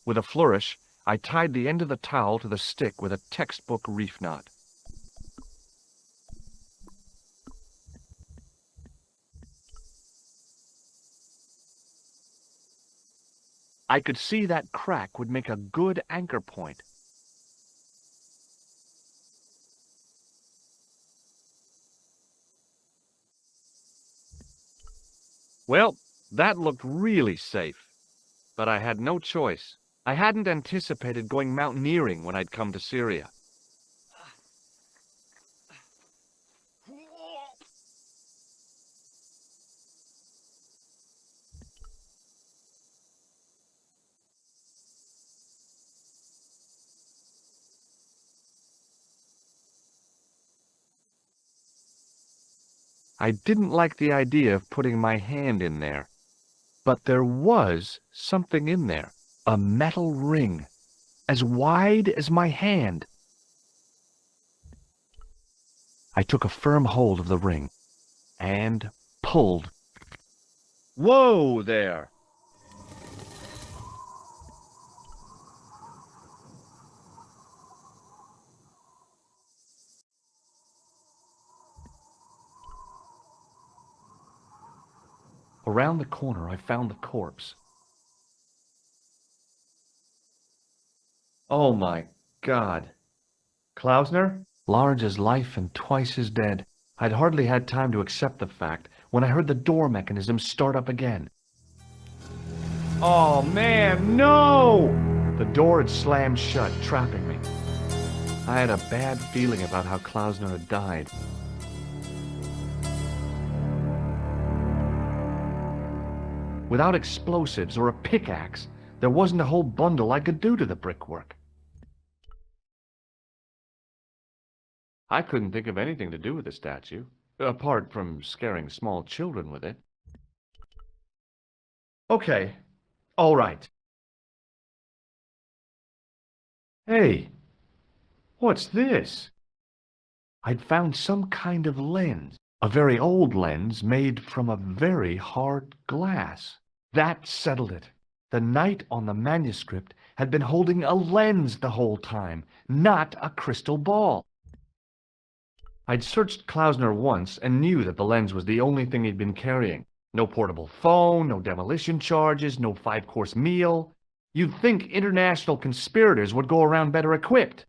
With a flourish, I tied the end of the towel to the stick with a textbook reef knot. I could see that crack would make a good anchor point. Well, that looked really safe, but I had no choice. I hadn't anticipated going mountaineering when I'd come to Syria. I didn't like the idea of putting my hand in there, but there was something in there, a metal ring, as wide as my hand. I took a firm hold of the ring and pulled. Whoa there! Around the corner, I found the corpse. Oh my God. Klausner? Large as life and twice as dead. I'd hardly had time to accept the fact when I heard the door mechanism start up again. Oh man, no! The door had slammed shut, trapping me. I had a bad feeling about how Klausner had died. Without explosives or a pickaxe, there wasn't a whole bundle I could do to the brickwork. I couldn't think of anything to do with the statue, apart from scaring small children with it. Okay, all right. Hey, what's this? I'd found some kind of lens, a very old lens made from a very hard glass. That settled it. The knight on the manuscript had been holding a lens the whole time, not a crystal ball. I'd searched Klausner once and knew that the lens was the only thing he'd been carrying. No portable phone, no demolition charges, no five-course meal. You'd think international conspirators would go around better equipped.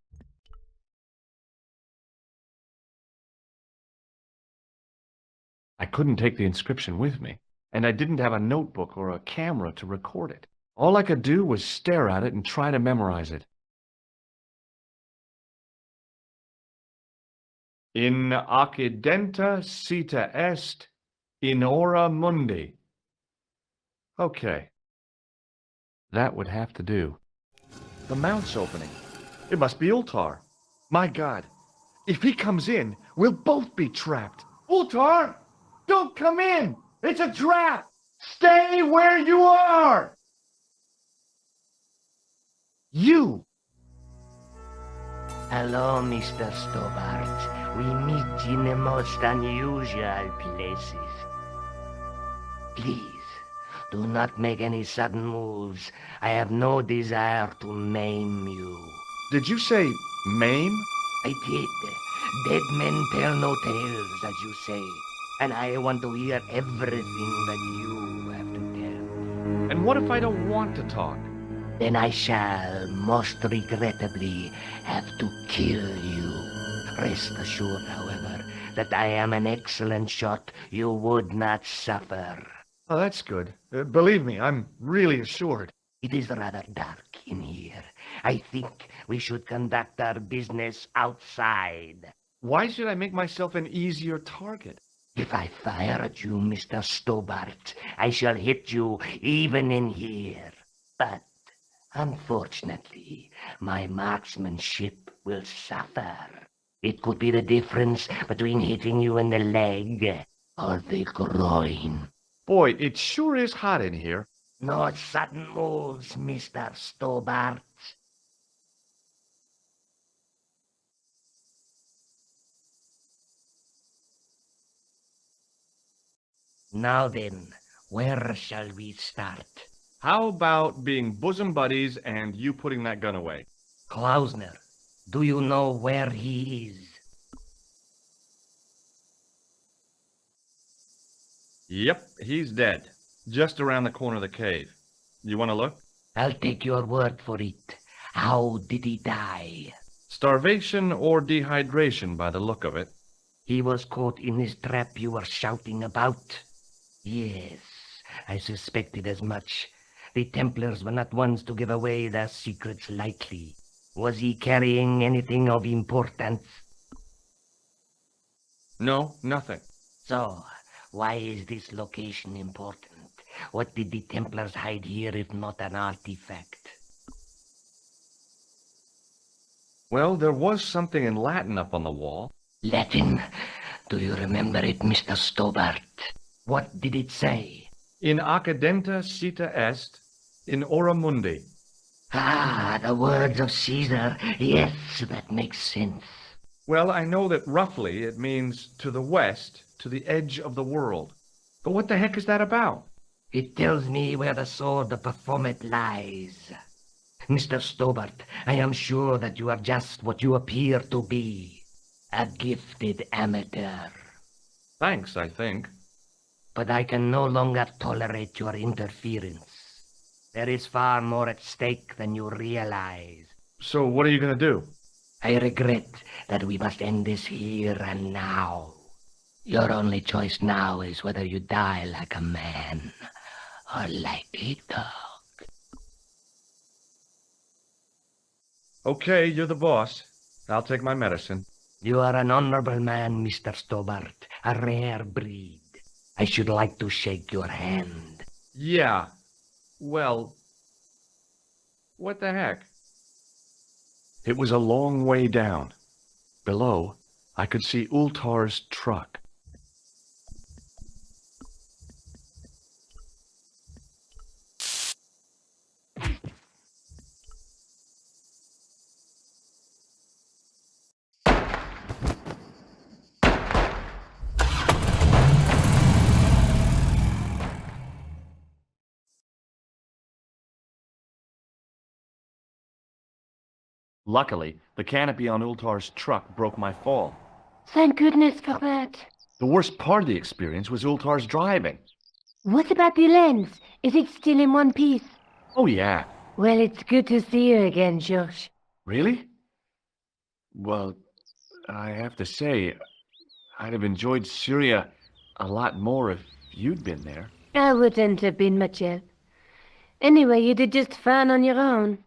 I couldn't take the inscription with me, and I didn't have a notebook or a camera to record it. All I could do was stare at it and try to memorize it. In occidenta cita est, in ora mundi. Okay. That would have to do. The mount's opening. It must be Ultar. My God. If he comes in, we'll both be trapped. Ultar! Don't come in! It's a trap! Stay where you are! You! Hello, Mr. Stobbart. We meet in the most unusual places. Please, do not make any sudden moves. I have no desire to maim you. Did you say maim? I did. Dead men tell no tales, as you say. And I want to hear everything that you have to tell me. And what if I don't want to talk? Then I shall, most regrettably, have to kill you. Rest assured, however, that I am an excellent shot you would not suffer. Oh, that's good. Believe me, I'm really assured. It is rather dark in here. I think we should conduct our business outside. Why should I make myself an easier target? If I fire at you, Mr. Stobbart, I shall hit you even in here. But unfortunately, my marksmanship will suffer. It could be the difference between hitting you in the leg or the groin. Boy, it sure is hot in here. No sudden moves, Mr. Stobbart. Now then, where shall we start? How about being bosom buddies and you putting that gun away? Klausner, do you know where he is? Yep, he's dead. Just around the corner of the cave. You want to look? I'll take your word for it. How did he die? Starvation or dehydration by the look of it. He was caught in this trap you were shouting about. Yes, I suspected as much. The Templars were not ones to give away their secrets lightly. Was he carrying anything of importance? No, nothing. So, why is this location important? What did the Templars hide here if not an artifact? Well, there was something in Latin up on the wall. Latin? Do you remember it, Mr. Stobbart? What did it say? In accidenta cita est, in ora mundi. Ah, the words of Caesar. Yes, that makes sense. Well, I know that roughly it means to the west, to the edge of the world. But what the heck is that about? It tells me where the sword of Baphomet lies. Mr. Stobbart, I am sure that you are just what you appear to be. A gifted amateur. Thanks, I think. But I can no longer tolerate your interference. There is far more at stake than you realize. So what are you going to do? I regret that we must end this here and now. Your only choice now is whether you die like a man or like a dog. Okay, you're the boss. I'll take my medicine. You are an honorable man, Mr. Stobbart, a rare breed. I should like to shake your hand. Yeah. Well, what the heck? It was a long way down. Below, I could see Ultar's truck. Luckily, the canopy on Ultar's truck broke my fall. Thank goodness for that. The worst part of the experience was Ultar's driving. What about the lens? Is it still in one piece? Oh, yeah. Well, it's good to see you again, George. Really? Well, I have to say, I'd have enjoyed Syria a lot more if you'd been there. I wouldn't have been much help. Anyway, you did just fine on your own.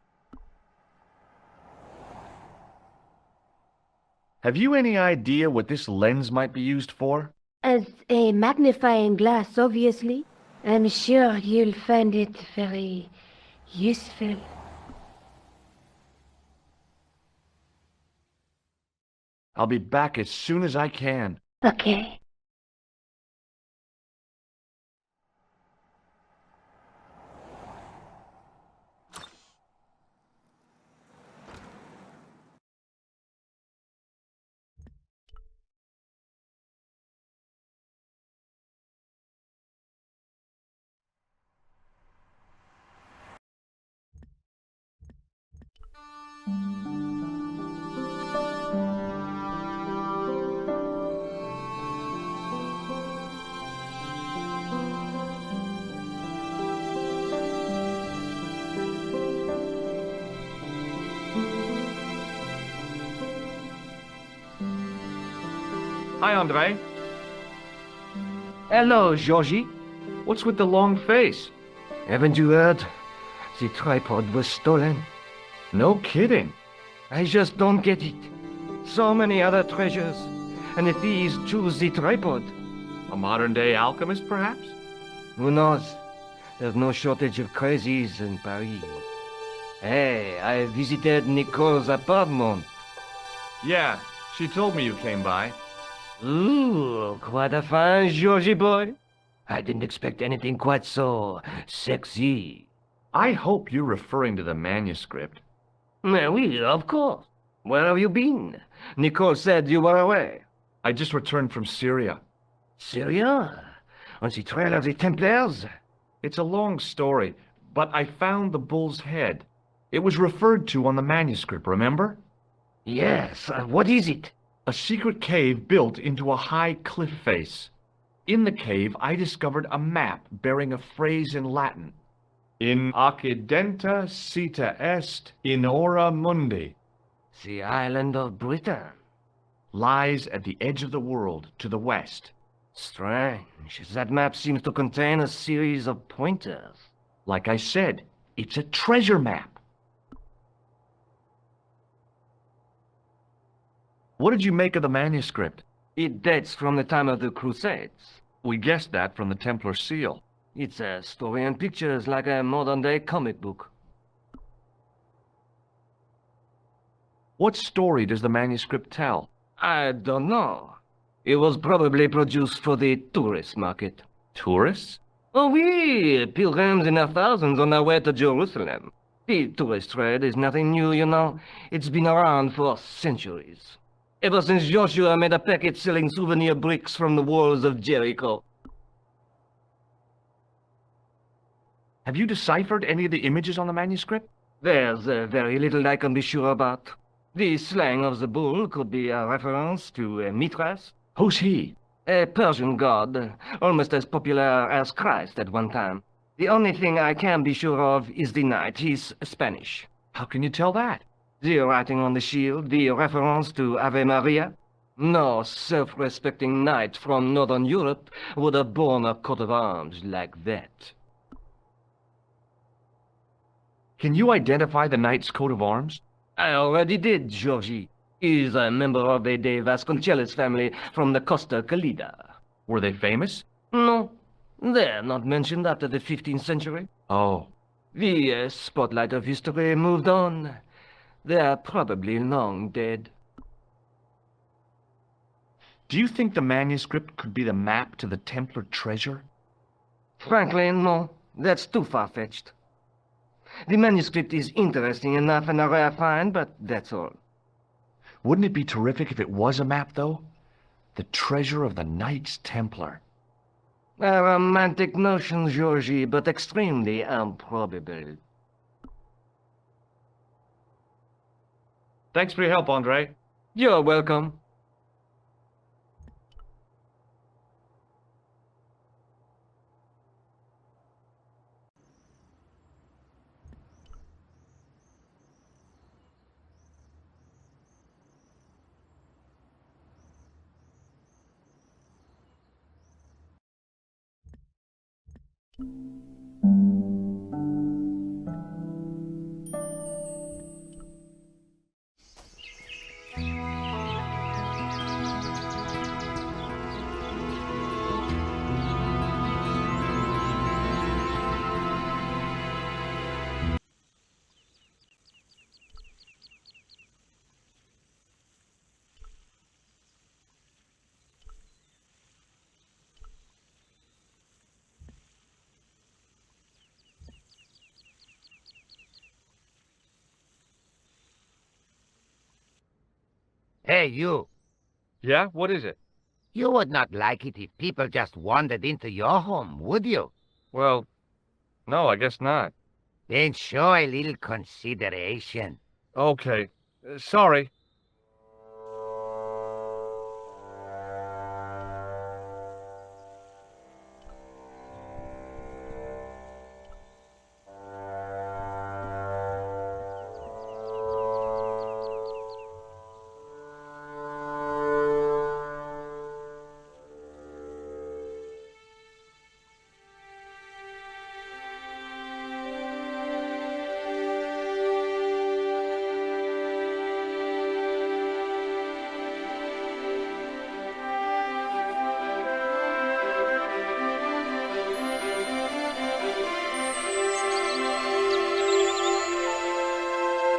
Have you any idea what this lens might be used for? As a magnifying glass, obviously. I'm sure you'll find it very useful. I'll be back as soon as I can. Okay. Hi, Andre. Hello, Georgie. What's with the long face? Haven't you heard? The tripod was stolen. No kidding. I just don't get it. So many other treasures, and if these choose the tripod. A modern-day alchemist, perhaps? Who knows? There's no shortage of crazies in Paris. Hey, I visited Nicole's apartment. Yeah, she told me you came by. Ooh, quite a fine Georgie boy. I didn't expect anything quite so sexy. I hope you're referring to the manuscript. Oui, of course. Where have you been? Nicole said you were away. I just returned from Syria. Syria? On the trail of the Templars? It's a long story, but I found the bull's head. It was referred to on the manuscript, remember? Yes, what is it? A secret cave built into a high cliff face. In the cave, I discovered a map bearing a phrase in Latin. In occidenta cita est in ora mundi. The island of Britain. Lies at the edge of the world, to the west. Strange. That map seems to contain a series of pointers. Like I said, it's a treasure map. What did you make of the manuscript? It dates from the time of the Crusades. We guessed that from the Templar seal. It's a story and pictures like a modern-day comic book. What story does the manuscript tell? I don't know. It was probably produced for the tourist market. Tourists? Oh, oui, pilgrims in their thousands on their way to Jerusalem. The tourist trade is nothing new, you know. It's been around for centuries. Ever since Joshua made a packet selling souvenir bricks from the walls of Jericho. Have you deciphered any of the images on the manuscript? There's very little I can be sure about. The slang of the bull could be a reference to Mithras. Who's he? A Persian god, almost as popular as Christ at one time. The only thing I can be sure of is the knight. He's Spanish. How can you tell that? The writing on the shield, the reference to Ave Maria. No self-respecting knight from Northern Europe would have borne a coat of arms like that. Can you identify the knight's coat of arms? I already did, Georgie. He's a member of the De Vasconcelos family from the Costa Calida. Were they famous? No, they're not mentioned after the 15th century. Oh. The spotlight of history moved on. They're probably long dead. Do you think the manuscript could be the map to the Templar treasure? Frankly, no. That's too far-fetched. The manuscript is interesting enough and a rare find, but that's all. Wouldn't it be terrific if it was a map, though? The treasure of the Knights Templar. A romantic notion, Georgie, but extremely improbable. Thanks for your help, Andre. You're welcome. Hey, you. Yeah? What is it? You would not like it if people just wandered into your home, would you? Well, no, I guess not. Then show a little consideration. Okay. Sorry.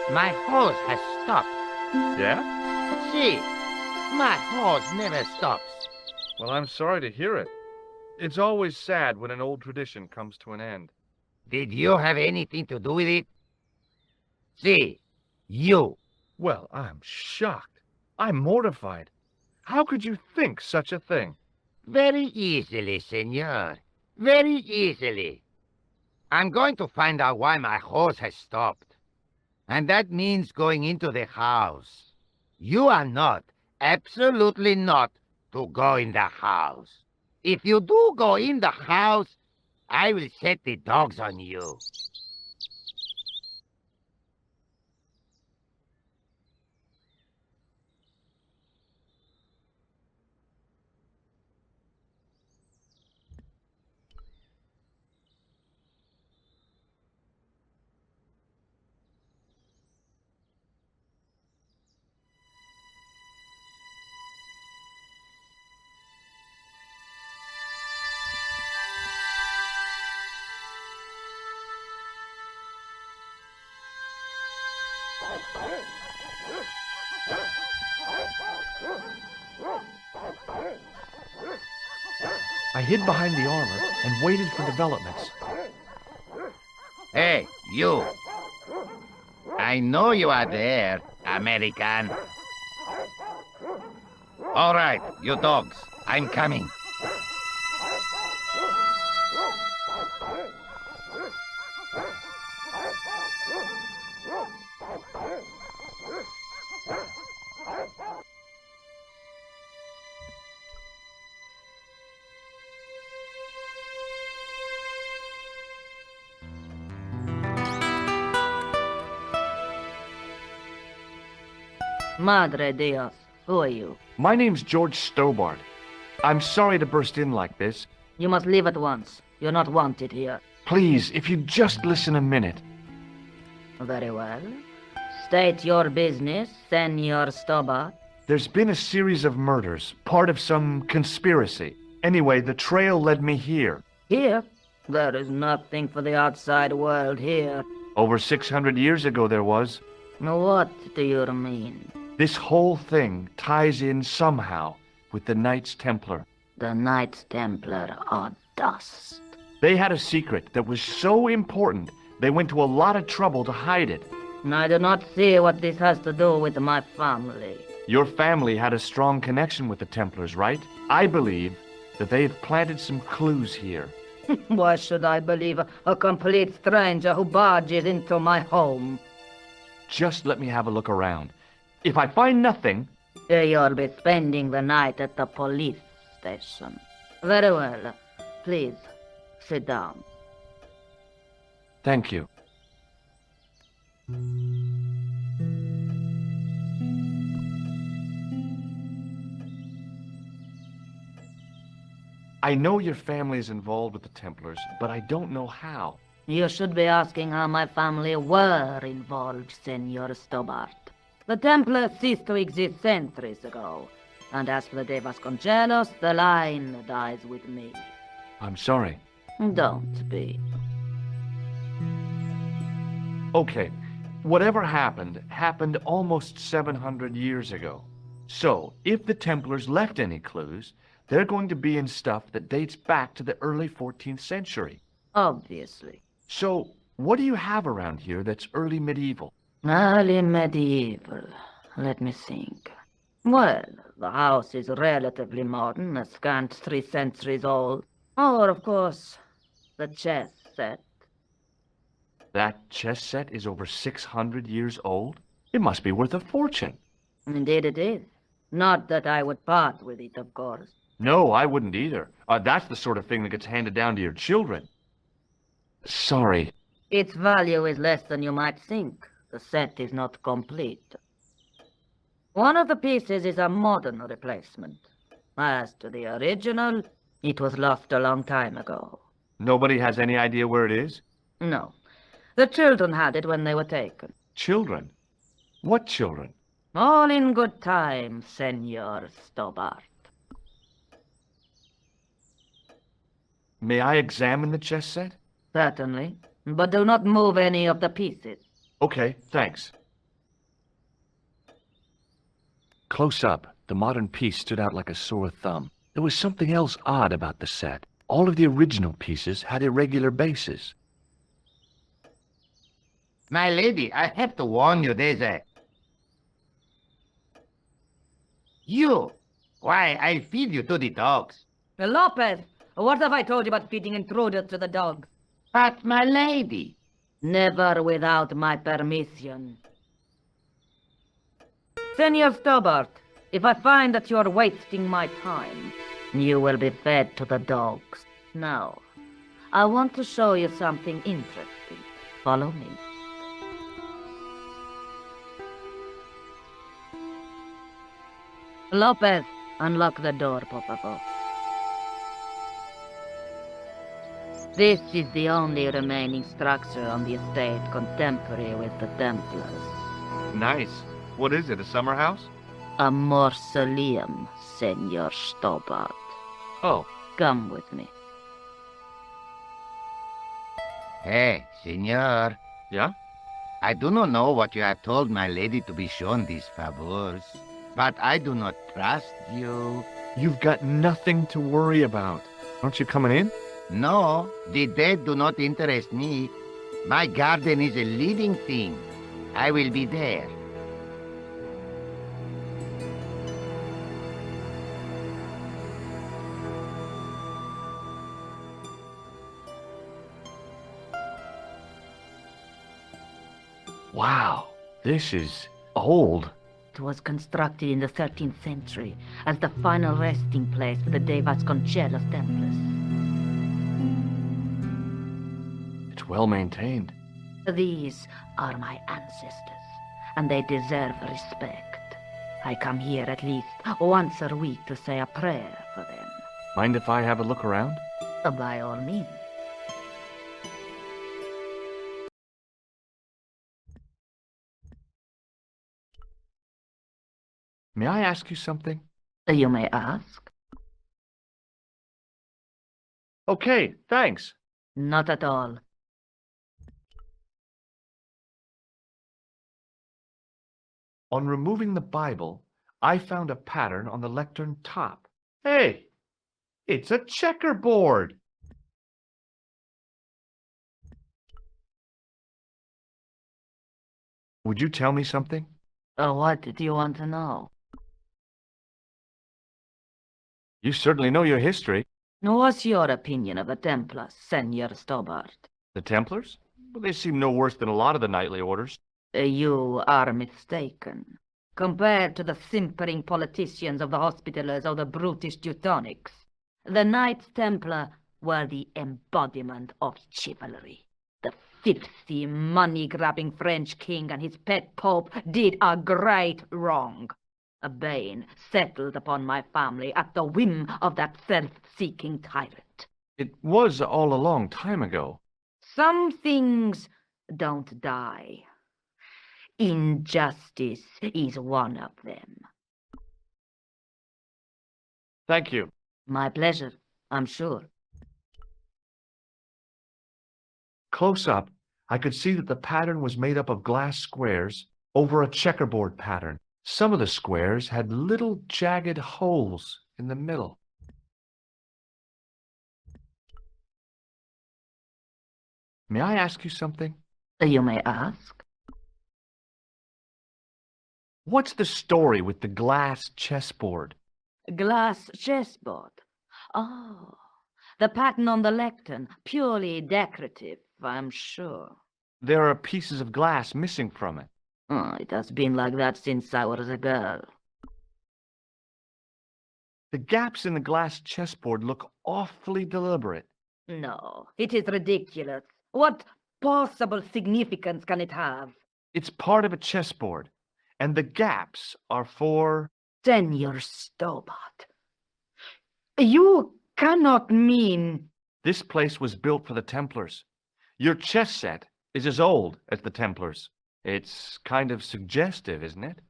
My hose has stopped. Yeah? See, my hose never stops. Well, I'm sorry to hear it. It's always sad when an old tradition comes to an end. Did you have anything to do with it? See, you. Well, I'm shocked. I'm mortified. How could you think such a thing? Very easily, senor. Very easily. I'm going to find out why my horse has stopped. And that means going into the house. You are not, absolutely not, to go in the house. If you do go in the house, I will set the dogs on you. I hid behind the armor and waited for developments. Hey, you. I know you are there, American. All right, you dogs. I'm coming. Madre Dios, who are you? My name's George Stobbart. I'm sorry to burst in like this. You must leave at once. You're not wanted here. Please, if you'd just listen a minute. Very well. State your business, Senor Stobbart. There's been a series of murders, part of some conspiracy. Anyway, the trail led me here. Here? There is nothing for the outside world here. Over 600 years ago there was. What do you mean? This whole thing ties in somehow with the Knights Templar. The Knights Templar are dust. They had a secret that was so important, they went to a lot of trouble to hide it. I do not see what this has to do with my family. Your family had a strong connection with the Templars, right? I believe that they've planted some clues here. Why should I believe a complete stranger who barges into my home? Just let me have a look around. If I find nothing... You'll be spending the night at the police station. Very well. Please, sit down. Thank you. I know your family is involved with the Templars, but I don't know how. You should be asking how my family were involved, Senor Stobbart. The Templars ceased to exist centuries ago, and as for the De Vasconcelos, the line dies with me. I'm sorry. Don't be. Okay, whatever happened, happened almost 700 years ago. So, if the Templars left any clues, they're going to be in stuff that dates back to the early 14th century. Obviously. So, what do you have around here that's early medieval? Early medieval. Let me think. Well, the house is relatively modern, a scant 3 centuries old. Or, of course, the chess set. That chess set is over 600 years old? It must be worth a fortune. Indeed it is. Not that I would part with it, of course. No, I wouldn't either. That's the sort of thing that gets handed down to your children. Sorry. Its value is less than you might think. The set is not complete. One of the pieces is a modern replacement. As to the original, it was lost a long time ago. Nobody has any idea where it is? No. The children had it when they were taken. Children? What children? All in good time, Senor Stobbart. May I examine the chess set? Certainly. But do not move any of the pieces. Okay, thanks. Close up, the modern piece stood out like a sore thumb. There was something else odd about the set. All of the original pieces had irregular bases. My lady, I have to warn you, there's a... You! Why, I'll feed you to the dogs. Lopez, what have I told you about feeding intruders to the dogs? But, my lady. Never without my permission. Senor Stobbart, if I find that you're wasting my time, you will be fed to the dogs. Now, I want to show you something interesting. Follow me. Lopez, unlock the door, por favor. This is the only remaining structure on the estate contemporary with the Templars. Nice. What is it, a summer house? A mausoleum, Senor Stobbart. Oh, Come with me. Hey, senor. yeah? I do not know what you have told my lady to be shown these favors, but I do not trust you. You've got nothing to worry about. Aren't you coming in? No, the dead do not interest me. My garden is a living thing. I will be there. Wow, this is old. It was constructed in the 13th century as the final resting place for the De Vasconcelos Templars. It's well maintained. These are my ancestors, and they deserve respect. I come here at least once a week to say a prayer for them. Mind if I have a look around? By all means. May I ask you something? You may ask. Okay, thanks. Not at all. On removing the Bible, I found a pattern on the lectern top. Hey, it's a checkerboard. Would you tell me something? What do you want to know? You certainly know your history. What's your opinion of the Templars, Senor Stobbart? The Templars? Well, they seem no worse than a lot of the knightly orders. You are mistaken. Compared to the simpering politicians of the Hospitallers or the brutish Teutonics, the Knights Templar were the embodiment of chivalry. The filthy, money-grabbing French king and his pet pope did a great wrong. A bane settled upon my family at the whim of that self-seeking tyrant. It was all a long time ago. Some things don't die. Injustice is one of them. Thank you. My pleasure, I'm sure. Close up, I could see that the pattern was made up of glass squares over a checkerboard pattern. Some of the squares had little jagged holes in the middle. May I ask you something? You may ask. What's the story with the glass chessboard? Glass chessboard. Oh, the pattern on the lectern, purely decorative, I'm sure. There are pieces of glass missing from it. Oh, it has been like that since I was a girl. The gaps in the glass chessboard look awfully deliberate. No, it is ridiculous. What possible significance can it have? It's part of a chessboard, and the gaps are for... Senor Stobbart, you cannot mean... This place was built for the Templars. Your chess set is as old as the Templars. It's kind of suggestive, isn't it?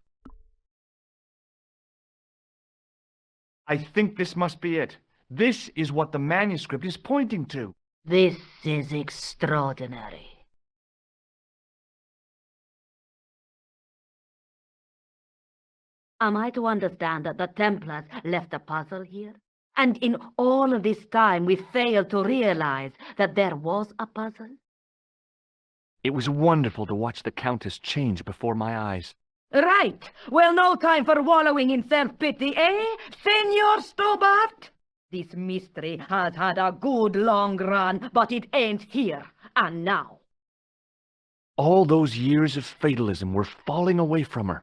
I think this must be it. This is what the manuscript is pointing to. This is extraordinary. Am I to understand that the Templars left a puzzle here? And in all of this time we failed to realize that there was a puzzle? It was wonderful to watch the Countess change before my eyes. Right. Well, no time for wallowing in self-pity, eh, Senor Stobbart? This mystery has had a good long run, but it ends here. and now. All those years of fatalism were falling away from her.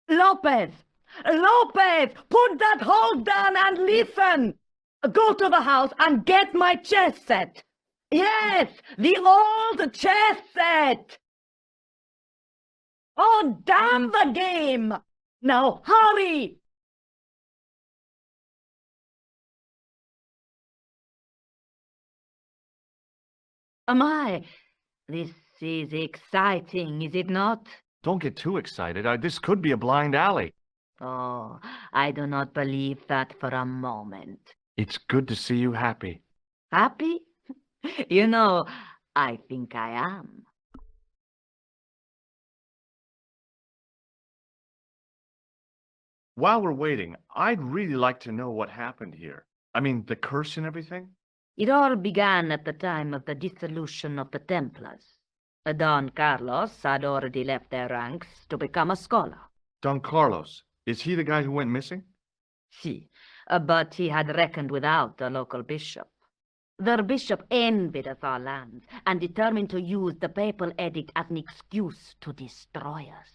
Lopez! Lopez! Put that hoe down and listen! Go to the house and get my chess set! Yes! The old chess set! Oh, damn the game! Now, hurry! This is exciting, is it not? Don't get too excited. This could be a blind alley. Oh, I do not believe that for a moment. It's good to see you happy. Happy? You know, I think I am. While we're waiting, I'd really like to know what happened here. I mean, the curse and everything? It all began at the time of the dissolution of the Templars. Don Carlos had already left their ranks to become a scholar. Don Carlos, is he the guy who went missing? Si, but he had reckoned without the local bishop. The bishop envied us our lands and determined to use the papal edict as an excuse to destroy us.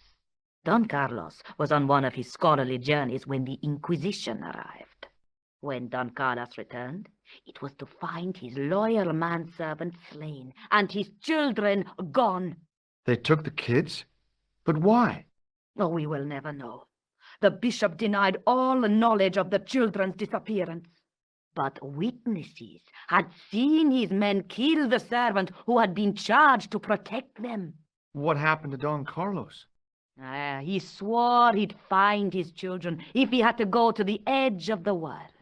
Don Carlos was on one of his scholarly journeys when the Inquisition arrived. When Don Carlos returned, it was to find his loyal manservant slain and his children gone. They took the kids? But why? Oh, we will never know. The bishop denied all knowledge of the children's disappearance. But witnesses had seen his men kill the servant who had been charged to protect them. What happened to Don Carlos? He swore he'd find his children if he had to go to the edge of the world.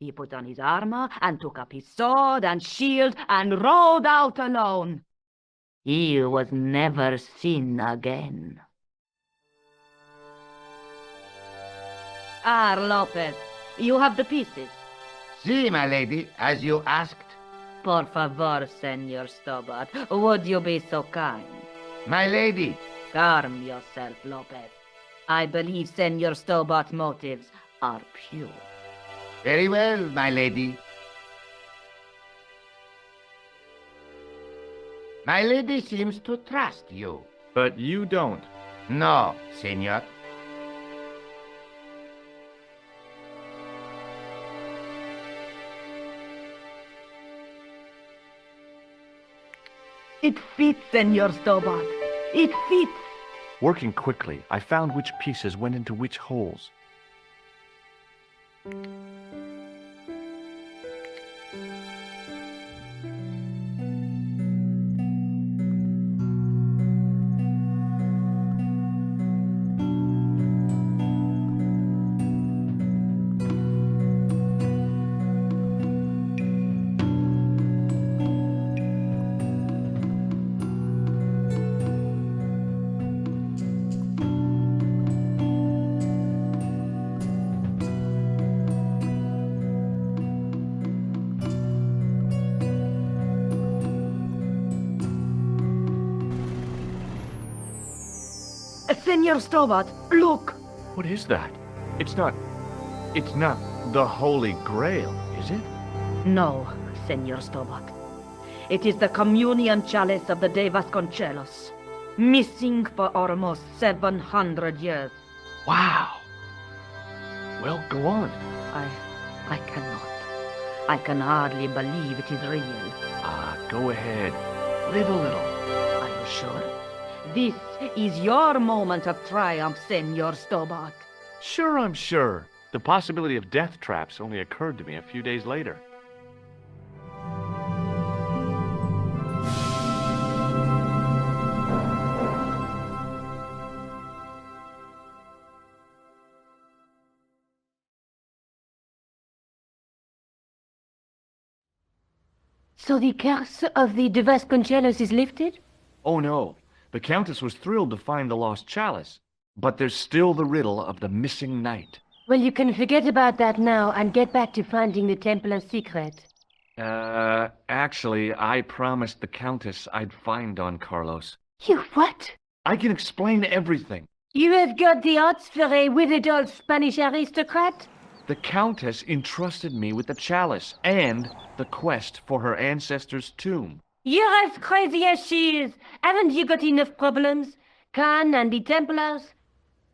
He put on his armor and took up his sword and shield and rode out alone. He was never seen again. Lopez, you have the pieces. See, my lady, as you asked. Por favor, Senor Stobbart, would you be so kind? My lady. Calm yourself, Lopez. I believe Senor Stobbart's motives are pure. Very well, my lady. My lady seems to trust you. But you don't. No, senor. It fits, Senor Stobbart. It fits. Working quickly, I found which pieces went into which holes. Senor Stobbart, look! What is that? It's not the Holy Grail, is it? No, Senor Stobbart. It is the communion chalice of the De Vasconcelos, missing for almost 700 years. Wow. Well, go on. I cannot. I can hardly believe it is real. Go ahead. Live a little. Are you sure? This is your moment of triumph, Senor Stobbart. Sure, I'm sure. The possibility of death traps only occurred to me a few days later. So the curse of the De Vasconcelos is lifted? Oh no, the Countess was thrilled to find the lost chalice. But there's still the riddle of the missing knight. Well, you can forget about that now and get back to finding the Templar's secret. Actually, I promised the Countess I'd find Don Carlos. You what? I can explain everything. You have got the odds for a withered old Spanish aristocrat? The Countess entrusted me with the chalice and the quest for her ancestor's tomb. You're as crazy as she is. Haven't you got enough problems? Khan and the Templars?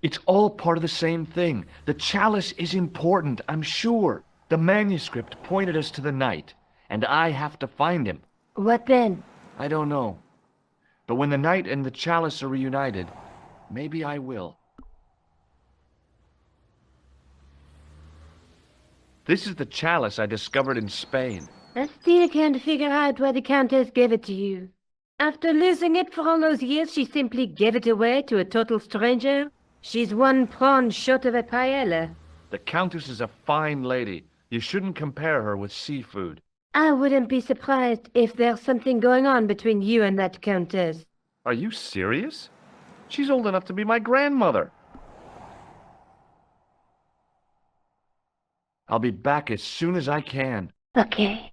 It's all part of the same thing. The chalice is important, I'm sure. The manuscript pointed us to the knight, and I have to find him. What then? I don't know. But when the knight and the chalice are reunited, maybe I will. This is the chalice I discovered in Spain. I still can't figure out why the Countess gave it to you. After losing it for all those years, she simply gave it away to a total stranger? She's one prawn short of a paella. The Countess is a fine lady. You shouldn't compare her with seafood. I wouldn't be surprised if there's something going on between you and that Countess. Are you serious? She's old enough to be my grandmother. I'll be back as soon as I can. Okay.